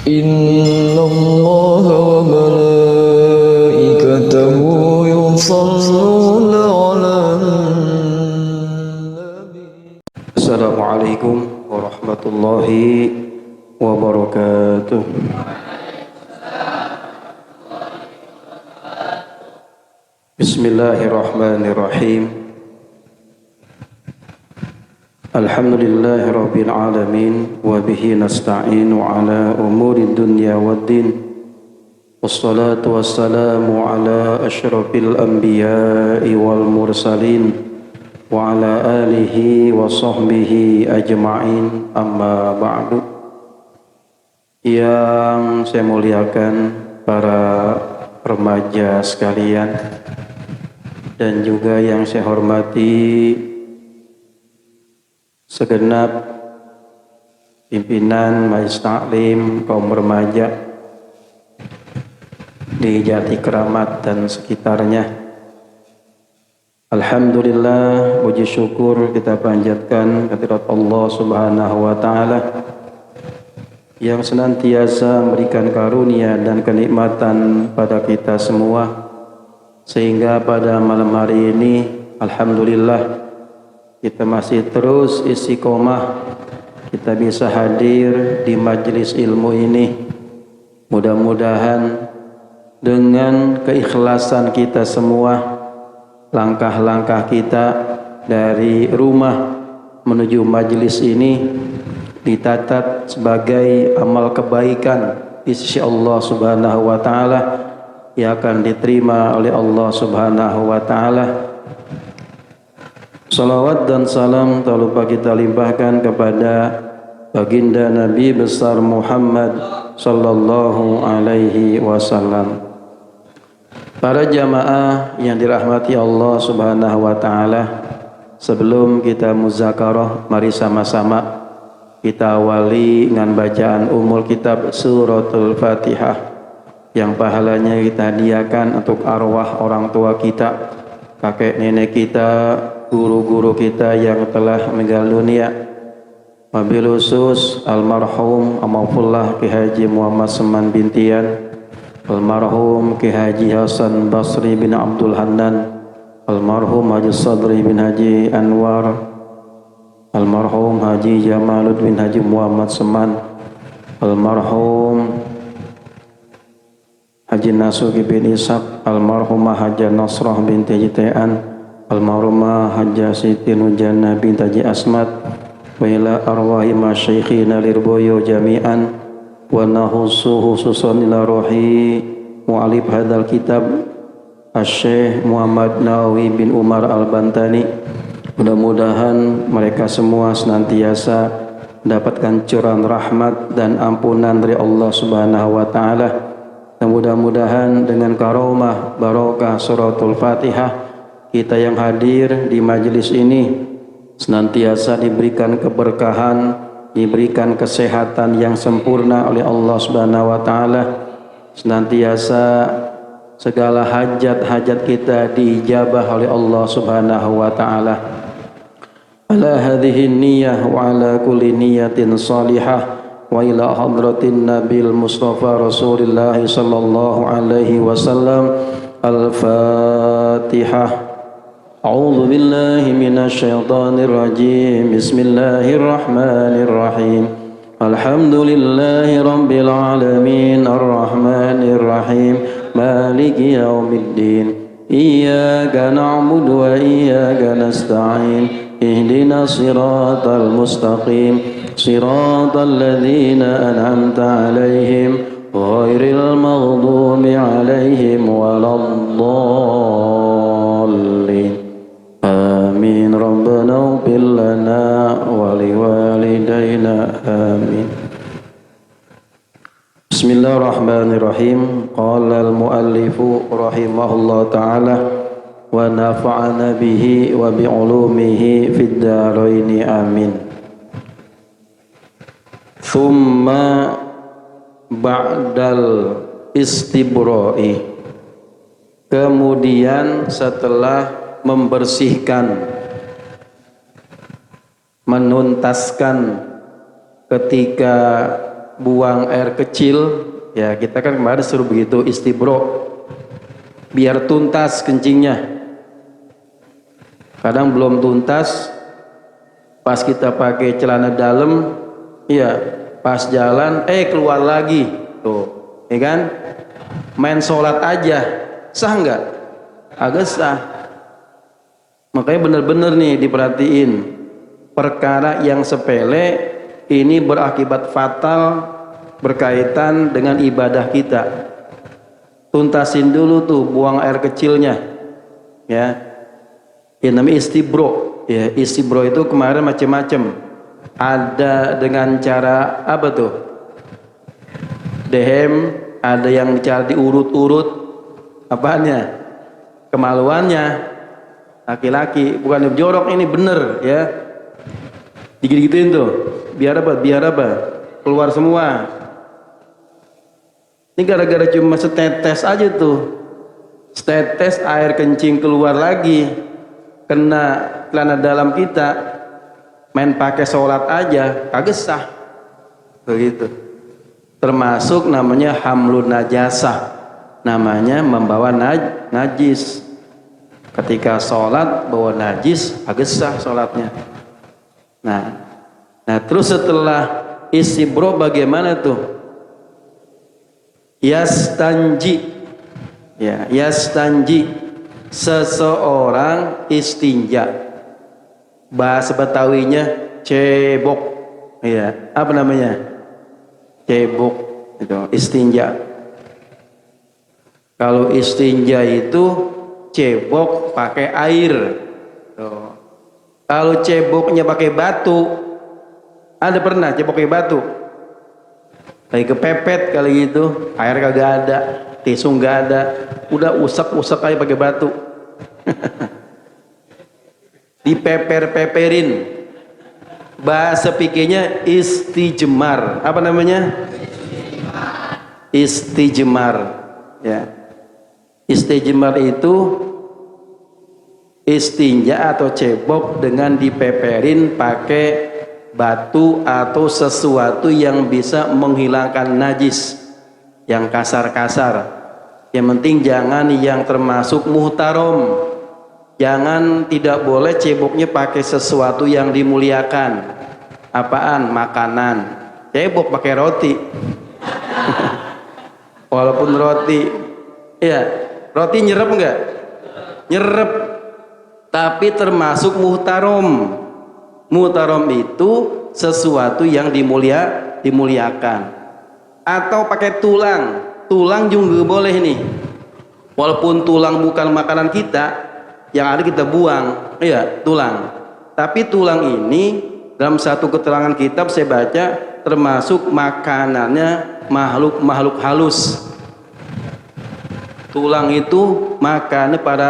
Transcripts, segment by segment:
إن الله وملائكته يصلون على النبي. السلام عليكم ورحمة الله وبركاته. Bismillahirrahmanirrahim. Alhamdulillahi rabbil alamin wa bihi nasta'inu ala umuri dunya waddin. Wassalatu wassalamu ala asyrafil anbiya'i wal mursalin wa ala alihi wa sahbihi ajma'in, amma ba'du. Yang saya muliakan para remaja sekalian, dan juga yang saya hormati segenap pimpinan Majelis Taklim kaum remaja di Jati Keramat dan sekitarnya. Alhamdulillah, puji syukur kita panjatkan kehadirat Allah Subhanahu wa taala yang senantiasa memberikan karunia dan kenikmatan pada kita semua, sehingga pada malam hari ini alhamdulillah kita masih terus istiqomah, kita bisa hadir di majelis ilmu ini. Mudah-mudahan dengan keikhlasan kita semua, langkah-langkah kita dari rumah menuju majelis ini dicatat sebagai amal kebaikan di sisi Allah Subhanahu wa taala yang akan diterima oleh Allah Subhanahu wa taala. Salawat dan salam tak lupa kita limpahkan kepada baginda Nabi besar Muhammad sallallahu alaihi wasallam. Para jamaah yang dirahmati Allah Subhanahu wa taala, sebelum kita muzakarah, mari sama-sama kita awali dengan bacaan umul kitab suratul Fatihah yang pahalanya kita hadiahkan untuk arwah orang tua kita, kakek nenek kita, guru-guru kita yang telah meninggal dunia, wabil khusus almarhum Amafullah Ki Haji Muhammad Seman Bintian, almarhum Ki Haji Hasan Basri bin Abdul Hanan, almarhum Haji Sadri bin Haji Anwar, almarhum Haji Jamalud bin Haji Muhammad Seman, almarhum Haji Nasuki bin Ishaq, almarhumah Haji Nasrah binti Haji Tean, almarhumah Hajjah Siti Nujana bint Haji Asmat, wa ila arwahi masyayikhina lirboyo jami'an, wa nahusu hususan ila rohi mu'alib hadal kitab Asy-Syaikh Muhammad Nawawi bin Umar Al-Bantani. Mudah-mudahan mereka semua senantiasa mendapatkan curahan rahmat dan ampunan dari Allah Subhanahu wa taala. Dan mudah-mudahan dengan karomah barokah suratul Fatihah, kita yang hadir di majelis ini senantiasa diberikan keberkahan, diberikan kesehatan yang sempurna oleh Allah Subhanahu wa taala, senantiasa segala hajat-hajat kita diijabah oleh Allah Subhanahu wa taala. Ala hadhihi niyyah wa ala kulli niyatin salihah wa ila hadratin nabil mustafa rasulillah sallallahu alaihi wasallam. Al-Fatihah. A'udzu billahi minasy syaithanir rajim. Bismillahirrahmanirrahim. Alhamdulillahi rabbil alamin arrahmanir rahim maliki yaumiddin. Iyyaka na'budu wa iyyaka nasta'in. Ihdinas siratal mustaqim. Siratal ladzina an'amta 'alaihim ghairil maghdubi 'alaihim waladdallin. Amin. Rabbana ighfir lana wa liwalidayna. Amin. Bismillahirrahmanirrahim. Qala al-muallifu rahimahullah ta'ala wa nafa'ana bihi wa bi'ulumihi fid dharaini. Amin. Thumma ba'dal istibra'i, kemudian setelah membersihkan, menuntaskan ketika buang air kecil, ya kita kan kemarin suruh begitu istibro, biar tuntas kencingnya. Kadang belum tuntas, pas kita pakai celana dalam, ya pas jalan, keluar lagi, tuh, ya kan? Main sholat aja, sah nggak? Agak sah. Makanya benar-benar nih diperhatiin, perkara yang sepele ini berakibat fatal berkaitan dengan ibadah kita. Tuntasin dulu tuh, buang air kecilnya, ya. Yang namanya istibro, ya. Istibro itu kemarin macam-macam. Ada dengan cara apa tuh? Dehem, ada yang cara diurut-urut, apanya? Kemaluannya. Laki-laki, bukan jorok, ini bener, ya. Digigit-gituin tuh, biar apa? Keluar semua. Ini gara-gara cuma setetes aja tuh, setetes air kencing keluar lagi, kena celana dalam kita, main pakai sholat aja, kagak sah, begitu. Termasuk namanya hamlun najasah, namanya membawa najis. Ketika sholat bawa najis, agak sah sholatnya. Nah terus setelah istibro bagaimana tuh? Yastanji, ya, yastanji, seseorang istinja. Bahasa Betawinya cebok, ya, apa namanya? Cebok, itu istinja. Kalau istinja itu cebok pakai air. Tuh. Kalau ceboknya pakai batu, ada pernah cebok pakai batu? Lagi kepepet kali gitu, air kagak ada, tisu nggak ada, udah usap-usap aja pakai batu. Dipeper-peperin. Bahasa pikirnya istijmar. Apa namanya? Istijmar. Ya. Istijmar itu istinja atau cebok dengan dipeperin pakai batu atau sesuatu yang bisa menghilangkan najis, yang kasar-kasar. Yang penting jangan yang termasuk muhtarom. Jangan, tidak boleh ceboknya pakai sesuatu yang dimuliakan. Apaan? Makanan. Cebok pakai roti. Walaupun roti, ya, roti nyerep enggak? Nyerep. Tapi termasuk muhtarom. Muhtarom itu sesuatu yang dimuliakan. Atau pakai tulang. Tulang juga boleh nih. Walaupun tulang bukan makanan kita, yang ada kita buang, iya, tulang. Tapi tulang ini dalam satu keterangan kitab saya baca termasuk makanannya makhluk halus. Tulang itu makannya pada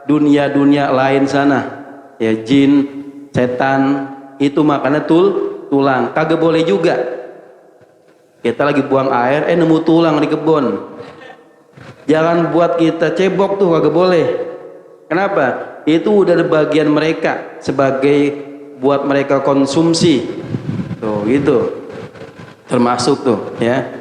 dunia-dunia lain sana, ya, jin, setan, itu makannya tulang. Kagak boleh juga. Kita lagi buang air, nemu tulang di kebun. Jangan buat kita cebok tuh, kagak boleh. Kenapa? Itu udah ada bagian mereka sebagai buat mereka konsumsi. Tuh gitu. Termasuk tuh, ya.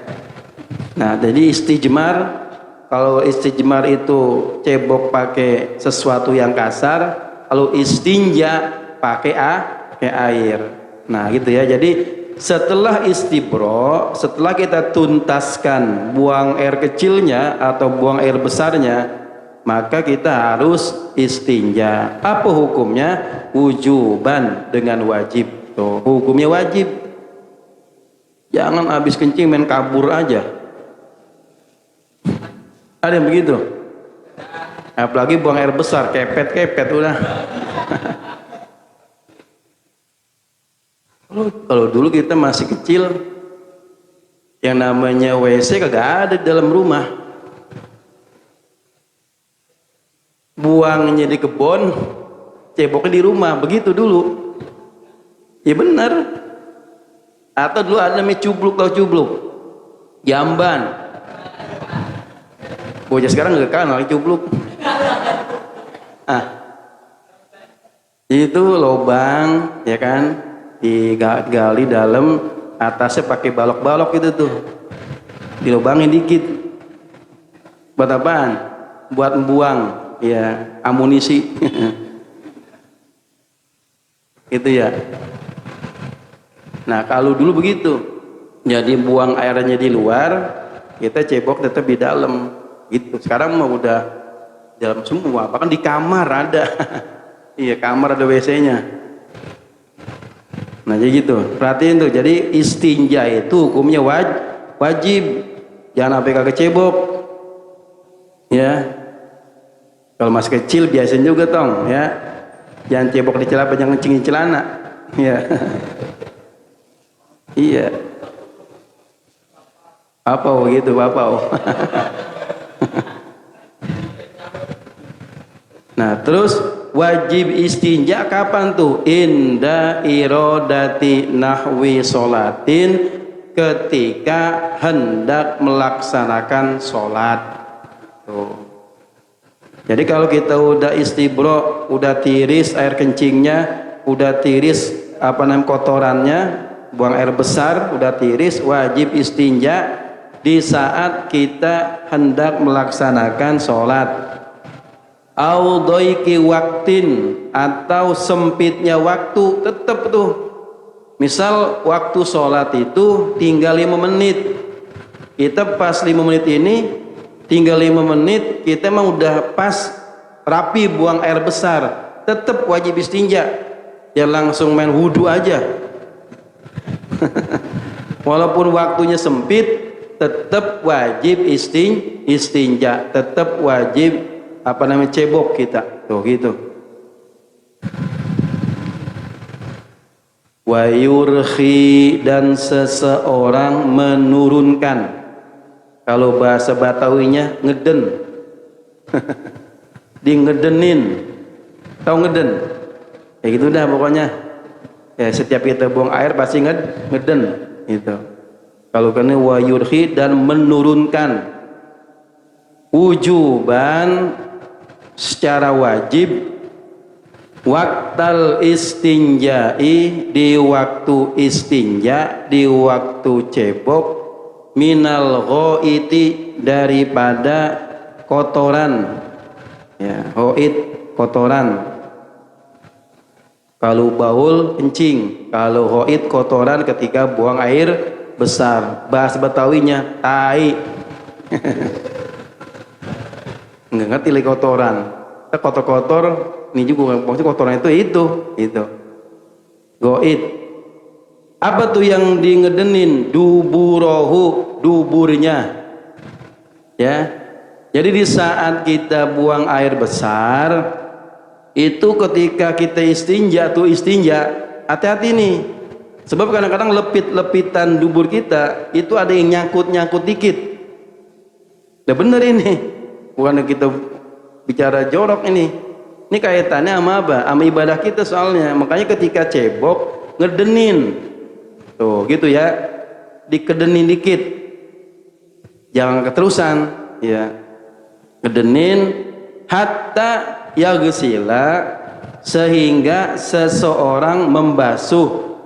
Nah, jadi istijmar, kalau istijmar itu cebok pakai sesuatu yang kasar, kalau istinja pakai air. Nah, gitu ya. Jadi setelah istibro, setelah kita tuntaskan buang air kecilnya atau buang air besarnya, maka kita harus istinja. Apa hukumnya? Wujuban, dengan wajib. Tuh, hukumnya wajib. Jangan habis kencing main kabur aja. Ada yang begitu? Apalagi buang air besar, kepet udah. Kalau dulu kita masih kecil, yang namanya WC kagak ada di dalam rumah. Buangnya di kebun, ceboknya di rumah, begitu dulu. Ya benar. Atau dulu ada namanya cubluk, tahu cubluk? Jamban. Bocah sekarang nggak kenal cubluk. Itu lubang, ya kan, digali dalam, atasnya pakai balok-balok gitu tuh, dilubangin dikit. Buat apaan? Buat membuang ya amunisi. Gitu ya. Nah kalau dulu begitu, jadi buang airnya di luar, kita cebok tetap di dalam gitu. Sekarang mah udah dalam semua, bahkan di kamar ada. Iya, kamar ada WC-nya. Nah jadi gitu, perhatiin tuh. Jadi istinja itu hukumnya wajib, jangan sampai kagak cebok ya. Kalau masih kecil biasain juga tong ya, jangan cebok di celana, jangan kencingin celana ya. Iya. Apa gitu Bapak? Nah terus wajib istinja kapan tuh? Inda irodati nahwi sholatin, ketika hendak melaksanakan sholat tuh. Jadi kalau kita udah istibro, udah tiris air kencingnya, udah tiris kotorannya, buang air besar, udah tiris, wajib istinja di saat kita hendak melaksanakan sholat. Au doiki waktin, atau sempitnya waktu, tetap tuh. Misal waktu sholat itu tinggal 5 menit, kita pas 5 menit ini tinggal 5 menit, kita emang udah pas rapi buang air besar, tetap wajib istinja. Ya langsung main wudhu aja. Walaupun waktunya sempit, tetap wajib istinja, tetap wajib cebok kita tuh gitu. Wa yurhi, dan seseorang menurunkan. Kalau bahasa Batawinya ngeden. Di ngedenin, tahu ngeden ya gitu dah pokoknya ya. Setiap kita buang air pasti ngeden gitu. Kalau kena wa yurhi, dan menurunkan, wujuban secara wajib, waktal istinja'i, di waktu istinja, di waktu cebok, minal ghaiti, daripada kotoran ya. Ghaid kotoran, kalau baul kencing, kalau ghaid kotoran ketika buang air besar. Bahasa Betawinya tai. Nggak ngerti lagi kotoran. Kita kotor-kotor, ini juga maksudnya kotoran itu. Ghaid. Apa tuh yang di ngedenin? Duburohu, duburnya ya. Jadi di saat kita buang air besar itu, ketika kita istinja, hati-hati nih, sebab kadang-kadang lepitan dubur kita itu ada yang nyangkut dikit. Udah bener ini, bukan kita bicara jorok ini kaitannya sama apa? Sama ibadah kita soalnya. Makanya ketika cebok ngedenin tuh gitu ya, dikedenin dikit, jangan keterusan ya. Ngedenin hatta yagsila, sehingga seseorang membasuh.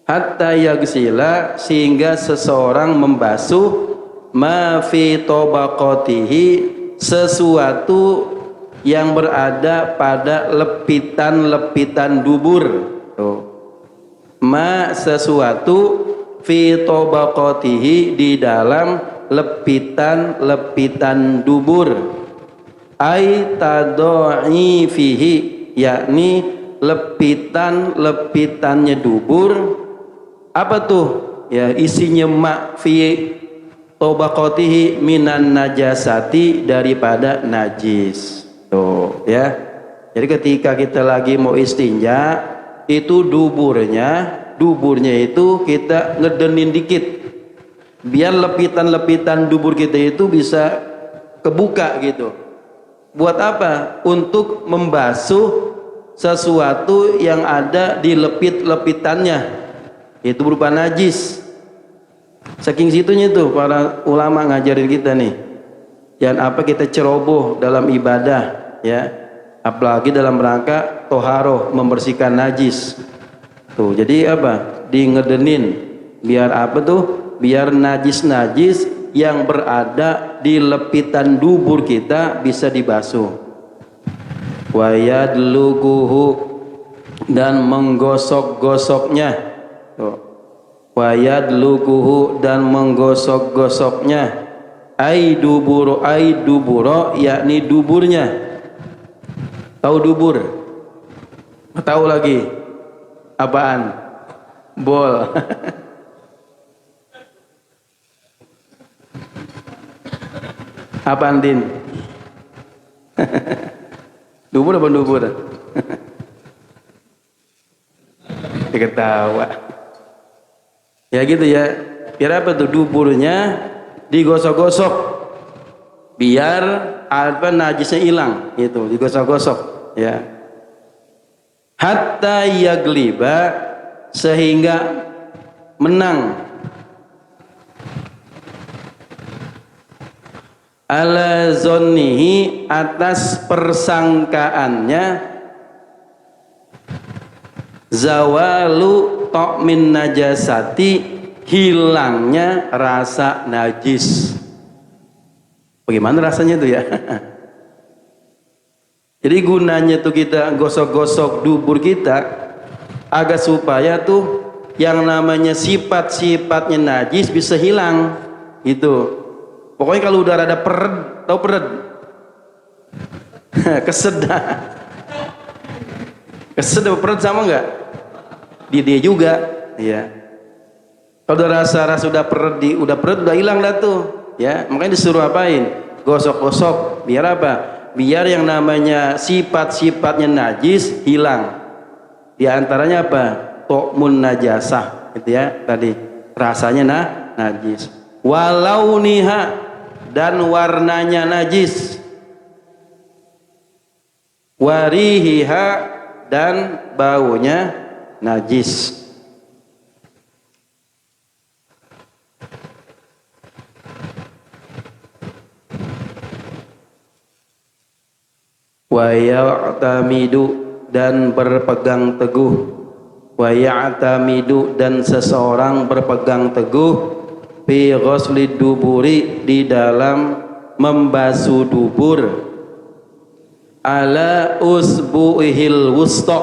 Hatta yagsila, sehingga seseorang membasuh, ma fi tabaqatihi, sesuatu yang berada pada lepitan-lepitan dubur tuh. Ma, sesuatu, fi tabaqatihi, di dalam lepitan-lepitan dubur. Ai tadoi fihi, yakni lepitan-lepitannya dubur. Apa tuh ya? Isinya ma fi tabaqatihi minan najasati, daripada najis tuh ya. Jadi ketika kita lagi mau istinja, itu duburnya itu kita ngedenin dikit, biar lepitan-lepitan dubur kita itu bisa kebuka gitu. Buat apa? Untuk membasuh sesuatu yang ada di lepit-lepitannya, itu berupa najis. Saking situnya tuh para ulama ngajarin kita nih, jangan kita ceroboh dalam ibadah ya, apalagi dalam rangka toharoh, membersihkan najis tuh. Jadi Ngedenin. Biar apa tuh? Biar najis-najis yang berada di lepitan dubur kita bisa dibasuh. Wa yadluquhu, dan menggosok-gosoknya. Wa yadluquhu, dan menggosok-gosoknya. Ai duburo, yakni duburnya. Tahu dubur? Tahu lagi? Apaan? Bol. Apaan, Din? Dubur apa dubur? Ketawa. Ya gitu ya. Biar apa tuh? Duburnya digosok-gosok. Biar apa najisnya hilang, itu digosok-gosok ya. Hatta yagliba, sehingga menang ala zonnihi, atas persangkaannya, zawalu ta'min najasati, hilangnya rasa najis. Bagaimana rasanya itu ya? Jadi gunanya tuh kita gosok-gosok dubur kita agar supaya tuh yang namanya sifat-sifatnya najis bisa hilang gitu. Pokoknya kalau udah ada peret, tahu peret? Kesedah. Kesedah peret sama enggak? Dia juga, ya. Kalau udah rasa udah peret, udah hilang dah tuh. Ya, makanya disuruh apain? Gosok-gosok. Biar apa? Biar yang namanya sifat-sifatnya najis hilang. Di antaranya apa? Tokmun najasah, gitu ya. Tadi rasanya najis. Walau niha, dan warnanya najis. Warihiha, dan baunya najis. Wa ya'tamidu, dan berpegang teguh. Wa ya'tamidu, dan seseorang berpegang teguh fi ghusli duburi, di dalam membasuh dubur, ala usbu'ihil wusta,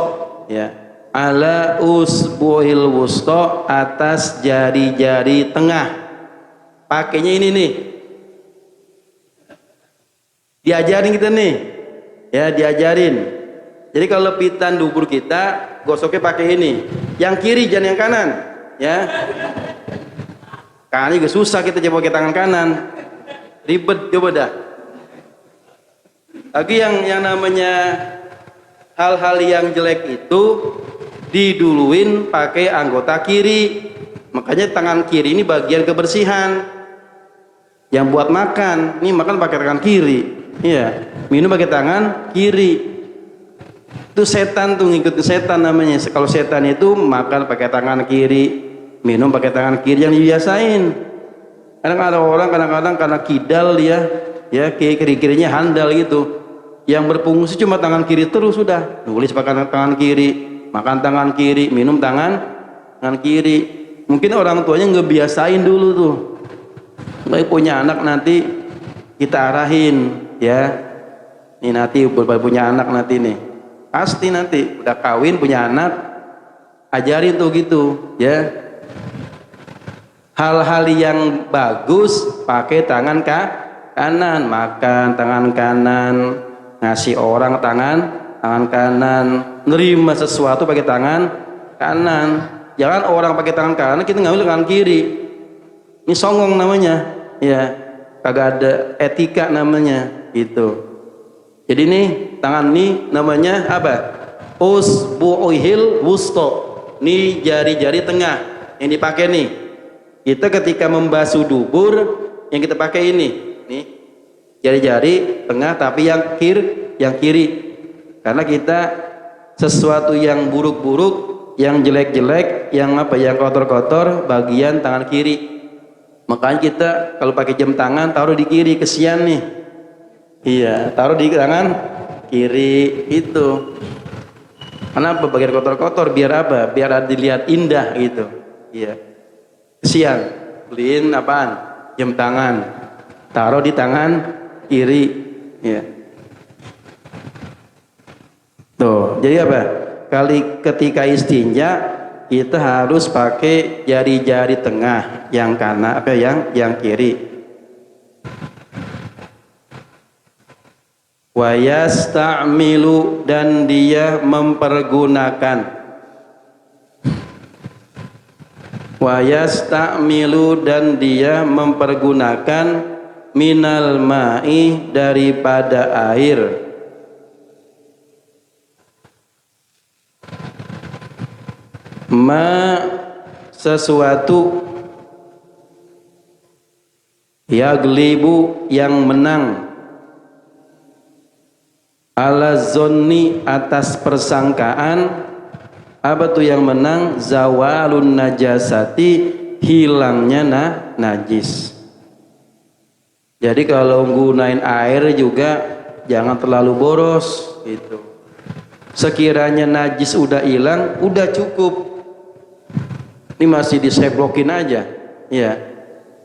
ya, ala usbu'ihil wusta, atas jari-jari tengah. Pakainya ini nih, diajarin kita nih, ya, diajarin. Jadi kalau lepitan dubur kita gosoknya pakai ini, yang kiri jangan yang kanan, ya. Kanan juga susah, kita coba pakai tangan kanan, ribet, coba dah. Lagi yang namanya hal-hal yang jelek itu diduluin pakai anggota kiri. Makanya tangan kiri ini bagian kebersihan. Yang buat makan, ini makan pakai tangan kiri, iya. Minum pakai tangan kiri. Itu setan tuh, ngikutin setan namanya. Kalau setan itu makan pakai tangan kiri, minum pakai tangan kiri, yang dibiasain. Kadang ada orang kadang-kadang karena kidal dia, ya, kiri-kirinya handal gitu. Yang berfungsi cuma tangan kiri terus, sudah. Nulis pakai tangan kiri, makan tangan kiri, minum tangan kiri. Mungkin orang tuanya ngebiasain dulu tuh. Baik punya anak nanti kita arahin, ya. Ini nanti punya anak nanti nih. Pasti nanti udah kawin punya anak, ajarin tuh gitu, ya. Hal-hal yang bagus pakai tangan kanan, makan tangan kanan, ngasih orang tangan kanan, nerima sesuatu pakai tangan kanan. Jangan orang pakai tangan kanan kita ngambil tangan kiri. Ini songong namanya, ya. Kagak ada etika namanya, gitu. Jadi nih tangan nih namanya apa? Usbu'ihil wusta. Nih jari-jari tengah yang dipakai nih. Kita ketika membasuh dubur yang kita pakai ini, nih jari-jari tengah, tapi yang kiri. Karena kita sesuatu yang buruk-buruk, yang jelek-jelek, yang apa, yang kotor-kotor bagian tangan kiri. Makanya kita kalau pakai jam tangan taruh di kiri, kesian nih. Iya, taruh di tangan kiri itu. Kenapa bagian kotor-kotor? Biar apa? Biar dilihat indah gitu. Iya. Kesian. Beliin apaan? Jam tangan. Taruh di tangan kiri. Iya. Tuh. Jadi apa? Ketika istinja kita harus pakai jari-jari tengah, yang kanan yang kiri. Wa yasta'milu, dan dia mempergunakan. Wa yasta'milu, dan dia mempergunakan minal ma'i, daripada air. Ma, sesuatu, yaglibu, yang menang, ala zonni, atas persangkaan. Apa tuh yang menang? Zawalun najasati, hilangnya najis. Jadi kalau gunain air juga jangan terlalu boros gitu. Sekiranya najis udah hilang, udah cukup. Ini masih diseblokin aja, ya.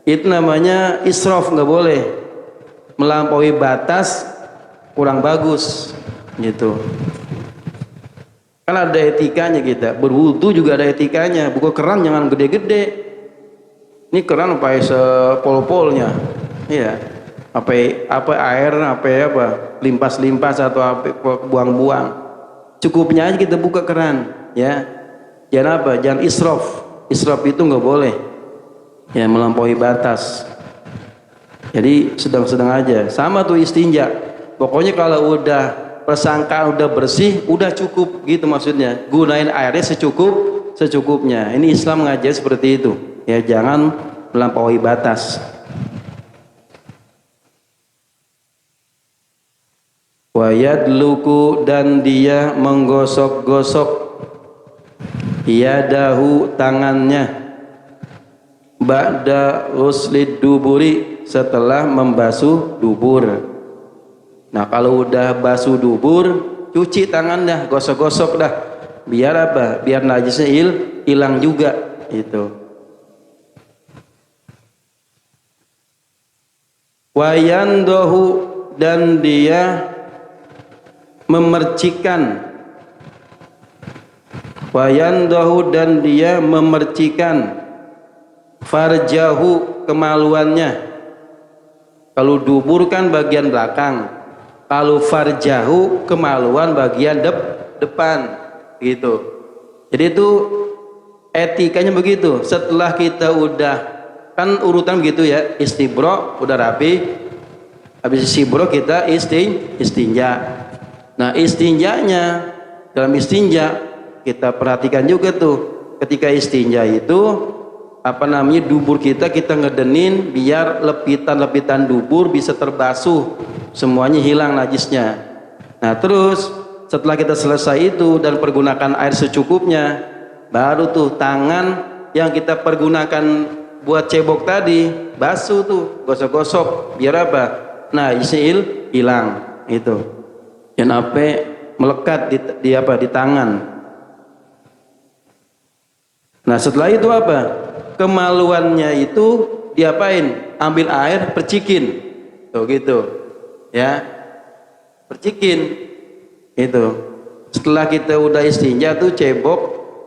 Itu namanya israf, nggak boleh. Melampaui batas kurang bagus, gitu. Kan ada etikanya kita. Berwudu juga ada etikanya. Buka keran jangan gede-gede. Ini keran apa sepol-polnya, ya. Apa air, apa limpas-limpas atau apa buang-buang. Cukupnya aja kita buka keran, ya. Jangan apa? Jangan israf. Israf itu nggak boleh, ya, melampaui batas. Jadi sedang-sedang aja. Sama tuh istinja. Pokoknya kalau udah persangkaan udah bersih, udah cukup gitu maksudnya. Gunain airnya secukupnya. Ini Islam ngajar seperti itu. Ya, jangan melampaui batas. Wa yadluku, dan dia menggosok-gosok, yadahu, tangannya, ba'da ghuslid duburi, setelah membasuh dubur. Nah, kalau udah basuh dubur, cuci tangannya, gosok-gosok dah. Biar apa? Biar najisnya hilang juga itu. Wa yandahu, dan dia memercikan. Wa yandahu, dan dia memercikan, farjahu, kemaluannya. Kalau dubur kan bagian belakang, kalau farjahu kemaluan bagian depan gitu. Jadi itu etikanya begitu. Setelah kita udah, kan urutan begitu ya, istibro udah rapi, habis istibro kita istinja. Nah, istinjanya, dalam istinja kita perhatikan juga tuh, ketika istinja itu dubur kita ngedenin biar lepitan-lepitan dubur bisa terbasuh, semuanya hilang najisnya. Nah, terus setelah kita selesai itu dan pergunakan air secukupnya, baru tuh tangan yang kita pergunakan buat cebok tadi basuh tuh, gosok-gosok, biar apa? Nah, najisnya hilang itu. Dan apa melekat di tangan. Nah, setelah itu apa? Kemaluannya itu diapain? Ambil air, percikin. Tuh gitu. Ya. Percikin. Itu. Setelah kita udah istinja tuh cebok,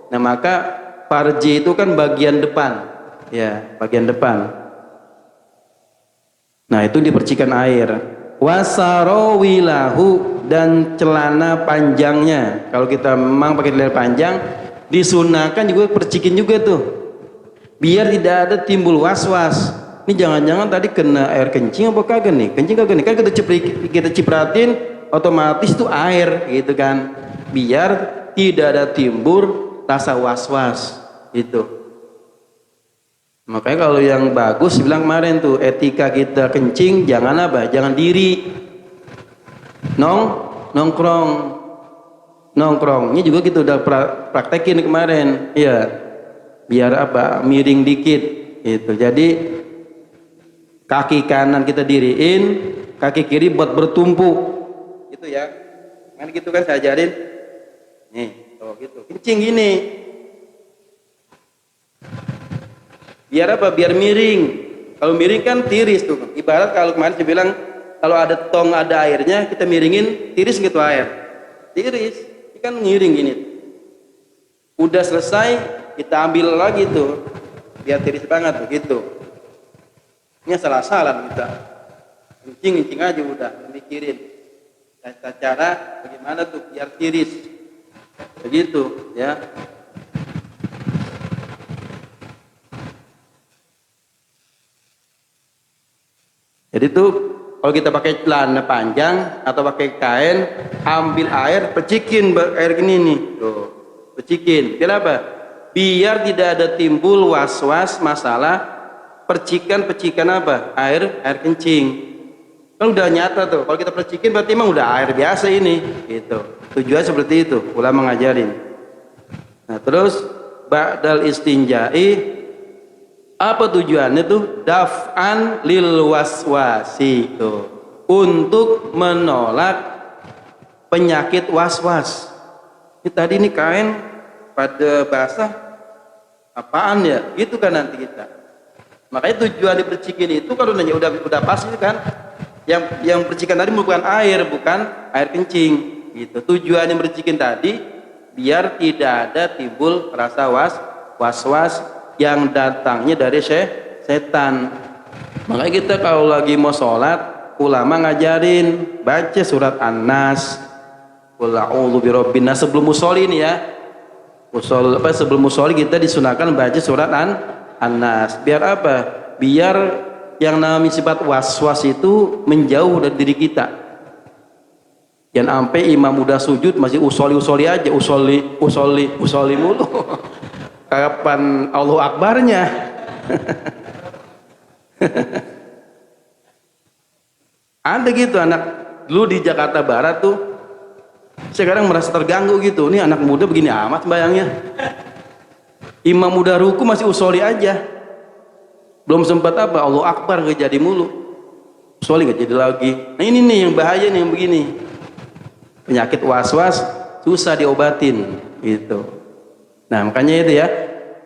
nah maka farji itu kan bagian depan. Ya, bagian depan. Nah, itu dipercikan air. Wasarawilahu, dan celana panjangnya. Kalau kita memang pakai celana panjang, disunahkan juga percikin juga tuh, biar tidak ada timbul was-was. Ini jangan-jangan tadi kena air kencing apa kagak nih? Kencing kagak nih? Kan kita cipratin otomatis tuh air gitu kan. Biar tidak ada timbul rasa was-was itu. Makanya kalau yang bagus bilang kemarin tuh, etika kita kencing jangan apa? Jangan diri. Nongkrong. Ini juga kita udah praktekin kemarin. Iya. Biar apa? Miring dikit itu. Jadi kaki kanan kita diriin, kaki kiri buat bertumpu. Gitu ya. Kan gitu kan saya ajarin. Nih, gitu. Kencing gini. Biar apa? Biar miring. Kalau miring kan tiris tuh. Ibarat kalau kemarin saya bilang kalau ada tong ada airnya kita miringin tiris gitu air. Tiris. Ini kan ngiring gini. Udah selesai kita ambil lagi tuh. Biar tiris banget begitu. Ini salah-salah kita. Kencing aja udah mikirin. Cara bagaimana tuh biar tiris. Begitu ya. Jadi tuh kalau kita pakai celana panjang atau pakai kain, ambil air, pecikin air gini nih, tuh, pecikin. Kenapa? Biar tidak ada timbul was-was masalah percikan apa? Air kencing. Kan udah nyata tuh. Kalau kita percikin berarti emang udah air biasa ini, gitu. Tujuan seperti itu, ulama ngajarin. Nah terus ba'dal istinja'i. Apa tujuannya tuh? Daf'an lil waswasi tuh. Untuk menolak penyakit was-was. Ini tadi ini kain pada basah apaan ya? Gitu kan nanti kita. Makanya tujuan dipercikin itu kalau nanya udah pasti kan. Yang percikan tadi bukan air kencing gitu. Tujuan yang percikin tadi biar tidak ada timbul rasa was-was yang datangnya dari setan. Makanya kita kalau lagi mau sholat, ulama ngajarin baca surat An-Nas, qul a'udzu birabbin nas sebelum musoli ini ya. Sebelum musoli kita disunahkan baca surat An-Nas. Biar apa? Biar yang namanya sifat was-was itu menjauh dari diri kita. Jangan sampai imam udah sujud masih usoli aja, usoli mulu. Kapan Allahu Akbarnya? Ada gitu anak dulu di Jakarta Barat tuh, sekarang merasa terganggu gitu. Ini anak muda begini amat bayangnya. Imam udah ruku masih usoli aja. Belum sempat apa Allahu Akbar gak jadi mulu. Usoli gak jadi lagi. Nah ini nih yang bahaya nih yang begini. Penyakit was-was susah diobatin gitu. Nah makanya itu ya.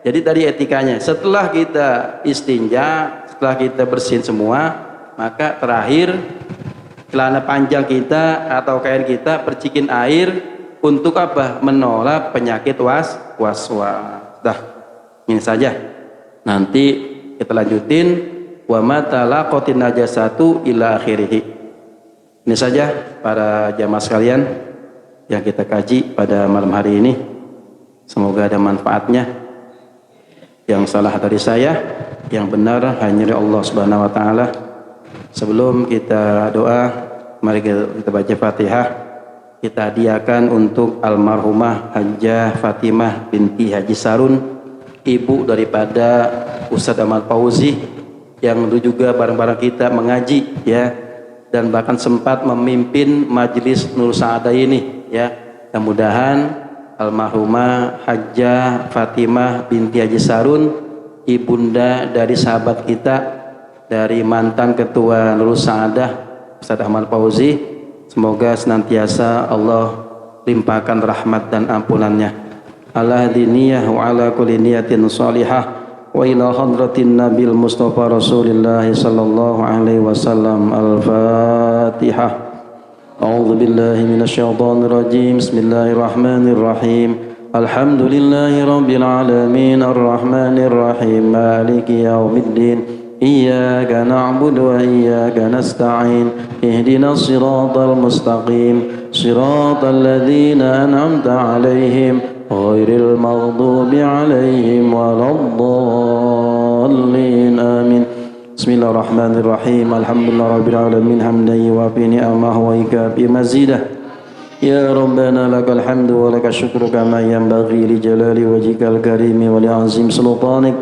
Jadi tadi etikanya. Setelah kita istinja, setelah kita bersihin semua, maka terakhir celana panjang kita atau kain kita percikin air untuk apa? Menolak penyakit was-was. Dah, ini saja. Nanti kita lanjutin wa matalaqatin najasatu ila akhirih. Ini saja para jamaah sekalian yang kita kaji pada malam hari ini. Semoga ada manfaatnya. Yang salah dari saya, yang benar hanya dari Allah Subhanahu wa taala. Sebelum kita doa, mari kita baca Fatihah. Kita hadiahkan untuk almarhumah Hajjah Fatimah binti Haji Sarun, ibu daripada Ustadz Ahmad Fauzi yang dulu juga bareng-bareng kita mengaji ya, dan bahkan sempat memimpin majelis Nur Sa'adah ini ya. Mudah-mudahan almarhumah Hajjah Fatimah binti Haji Sarun, ibunda dari sahabat kita, dari mantan ketua Nur Sa'adah Ustadz Ahmad Fauzi, semoga senantiasa Allah limpahkan rahmat dan ampunannya. Ala diniyah wa ala kulli niyatin salihah wa ila hadratin nabil mustafa rasulillah sallallahu alaihi wasallam. Al-Fatihah. A'udzu billahi minasy syaithanir rajim. Bismillahirrahmanirrahim. Alhamdulillahi rabbil alamin arrahmanir rahim maliki yaumiddin. Iyyaka na'budu wa iyyaka nasta'in. Ihdinas siratal mustaqim. Siratal ladzina an'amta 'alaihim ghairil maghdubi 'alaihim waladdallin. Amin. Bismillahirrahmanirrahim. Alhamdulillahirabbil alamin hamdan yuwafi ni'amahu wa yukafi mazidah. Ya Rabbana lakal hamdu wa lakal syukru kama yanbaghi li jalali wajhikal karimi wa li azim sultanik.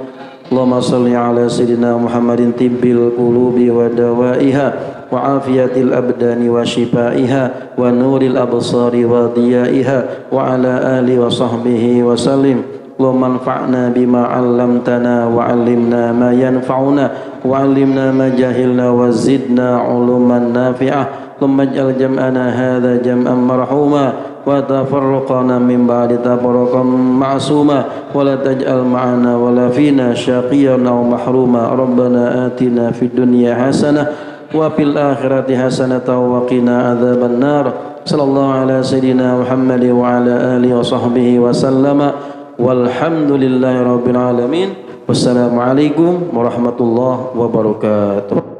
Allahumma salli ala sayyidina Muhammadin tibbil qulubi wa dawaiha wa afiyatil abdani wa shifaiha wa nuril absari wa diyaiha wa ala alihi wa sahbihi wa sallim. Allahumma anfa'na bima 'allamtana wa 'allimna ma yanfa'una wa 'allimna ma jahilna wa zidna 'uluman nafi'ah. Allahumma ij'al jam'ana hadha jam'an marhuma وتفرقنا من بعد تفرقا معصوما ولا تجعل معنا ولا فينا شقيا أو محروما ربنا آتنا في الدنيا حسنة وفي الآخرة حسنة وقنا عذاب النار صلى الله على سيدنا محمد وعلى آله وصحبه وسلم والحمد لله رب العالمين والسلام عليكم ورحمة الله وبركاته.